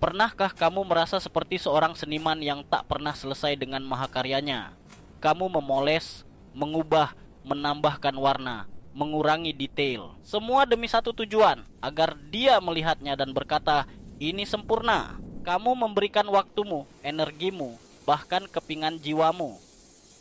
Pernahkah kamu merasa seperti seorang seniman yang tak pernah selesai dengan mahakaryanya? Kamu memoles, mengubah, menambahkan warna, mengurangi detail. Semua demi satu tujuan, agar dia melihatnya dan berkata, ini sempurna. Kamu memberikan waktumu, energimu, bahkan kepingan jiwamu.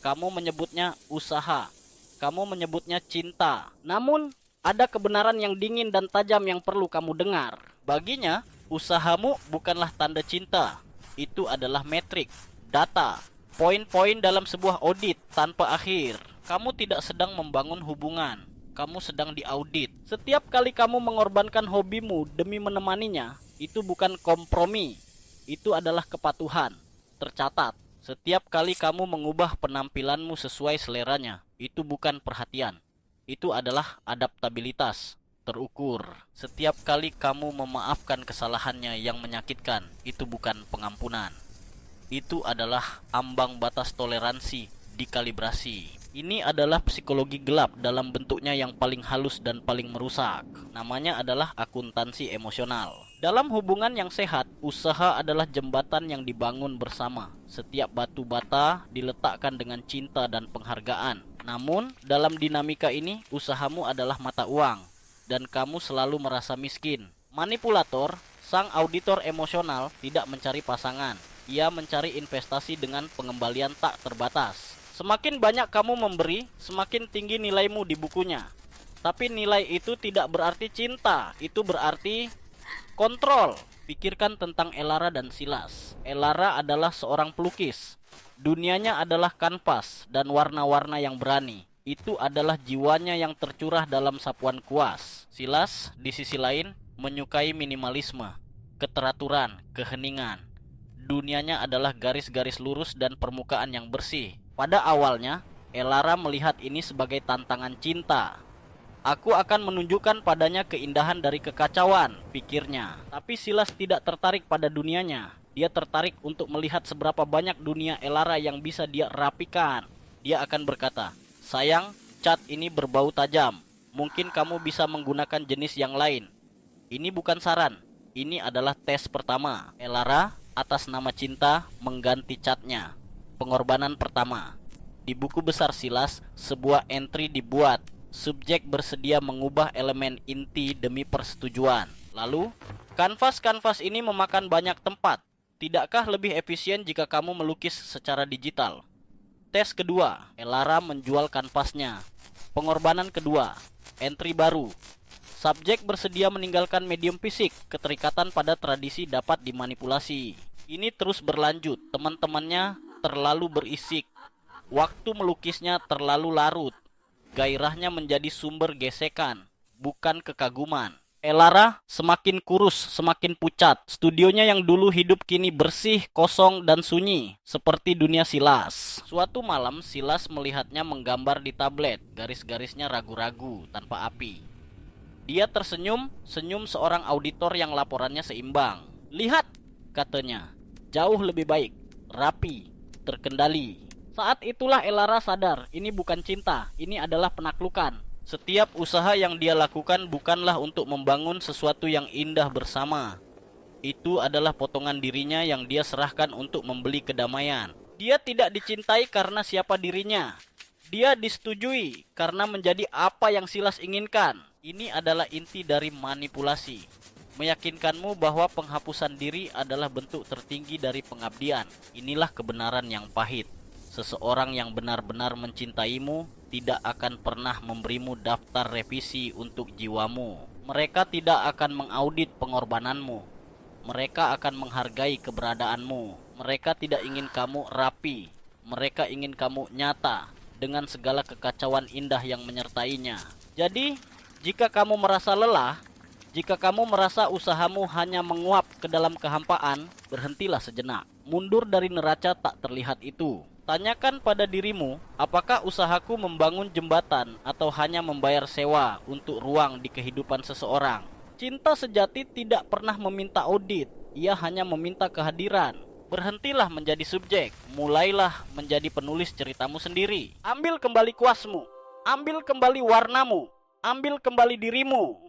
Kamu menyebutnya usaha. Kamu menyebutnya cinta. Namun, ada kebenaran yang dingin dan tajam yang perlu kamu dengar. Baginya, usahamu bukanlah tanda cinta. Itu adalah metrik, data, poin-poin dalam sebuah audit tanpa akhir. Kamu tidak sedang membangun hubungan. Kamu sedang diaudit. Setiap kali kamu mengorbankan hobimu demi menemaninya, itu bukan kompromi. Itu adalah kepatuhan. Tercatat. Setiap kali kamu mengubah penampilanmu sesuai seleranya, itu bukan perhatian. Itu adalah adaptabilitas terukur. Setiap kali kamu memaafkan kesalahannya yang menyakitkan, itu bukan pengampunan. Itu adalah ambang batas toleransi dikalibrasi. Ini adalah psikologi gelap dalam bentuknya yang paling halus dan paling merusak. Namanya adalah akuntansi emosional. Dalam hubungan yang sehat, usaha adalah jembatan yang dibangun bersama. Setiap batu bata diletakkan dengan cinta dan penghargaan. Namun, dalam dinamika ini, usahamu adalah mata uang, dan kamu selalu merasa miskin. Manipulator, sang auditor emosional, tidak mencari pasangan. Ia mencari investasi dengan pengembalian tak terbatas. Semakin banyak kamu memberi, semakin tinggi nilaimu di bukunya. Tapi nilai itu tidak berarti cinta, itu berarti kontrol. Pikirkan tentang Elara dan Silas. Elara adalah seorang pelukis. Dunianya adalah kanvas dan warna-warna yang berani. Itu adalah jiwanya yang tercurah dalam sapuan kuas. Silas, di sisi lain, menyukai minimalisme, keteraturan, keheningan. Dunianya adalah garis-garis lurus dan permukaan yang bersih. Pada awalnya, Elara melihat ini sebagai tantangan cinta. Aku akan menunjukkan padanya keindahan dari kekacauan, pikirnya. Tapi Silas tidak tertarik pada dunianya. Dia tertarik untuk melihat seberapa banyak dunia Elara yang bisa dia rapikan. Dia akan berkata, sayang, cat ini berbau tajam. Mungkin kamu bisa menggunakan jenis yang lain. Ini bukan saran. Ini adalah tes pertama. Elara, atas nama cinta, mengganti catnya. Pengorbanan pertama. Di buku besar Silas, sebuah entry dibuat. Subjek bersedia mengubah elemen inti demi persetujuan. Lalu, kanvas-kanvas ini memakan banyak tempat. Tidakkah lebih efisien jika kamu melukis secara digital? Tes kedua, Elara menjual kanvasnya. Pengorbanan kedua, entry baru. Subjek bersedia meninggalkan medium fisik. Keterikatan pada tradisi dapat dimanipulasi. Ini terus berlanjut. Teman-temannya terlalu berisik. Waktu melukisnya terlalu larut. Gairahnya menjadi sumber gesekan, bukan kekaguman. Elara semakin kurus, semakin pucat. Studionya yang dulu hidup kini bersih, kosong, dan sunyi, seperti dunia Silas. Suatu malam, Silas melihatnya menggambar di tablet. Garis-garisnya ragu-ragu, tanpa api. Dia tersenyum, senyum seorang auditor yang laporannya seimbang. Lihat, katanya, jauh lebih baik, rapi, terkendali. Saat itulah Elara sadar, ini bukan cinta, ini adalah penaklukan. Setiap usaha yang dia lakukan bukanlah untuk membangun sesuatu yang indah bersama. Itu adalah potongan dirinya yang dia serahkan untuk membeli kedamaian. Dia tidak dicintai karena siapa dirinya. Dia disetujui karena menjadi apa yang Silas inginkan. Ini adalah inti dari manipulasi. Meyakinkanmu bahwa penghapusan diri adalah bentuk tertinggi dari pengabdian. Inilah kebenaran yang pahit. Seseorang yang benar-benar mencintaimu tidak akan pernah memberimu daftar revisi untuk jiwamu. Mereka tidak akan mengaudit pengorbananmu. Mereka akan menghargai keberadaanmu. Mereka tidak ingin kamu rapi. Mereka ingin kamu nyata dengan segala kekacauan indah yang menyertainya. Jadi, jika kamu merasa lelah, jika kamu merasa usahamu hanya menguap ke dalam kehampaan, berhentilah sejenak. Mundur dari neraca tak terlihat itu. Tanyakan pada dirimu, apakah usahaku membangun jembatan atau hanya membayar sewa untuk ruang di kehidupan seseorang? Cinta sejati tidak pernah meminta audit, ia hanya meminta kehadiran. Berhentilah menjadi subjek, mulailah menjadi penulis ceritamu sendiri. Ambil kembali kuasmu, ambil kembali warnamu, ambil kembali dirimu.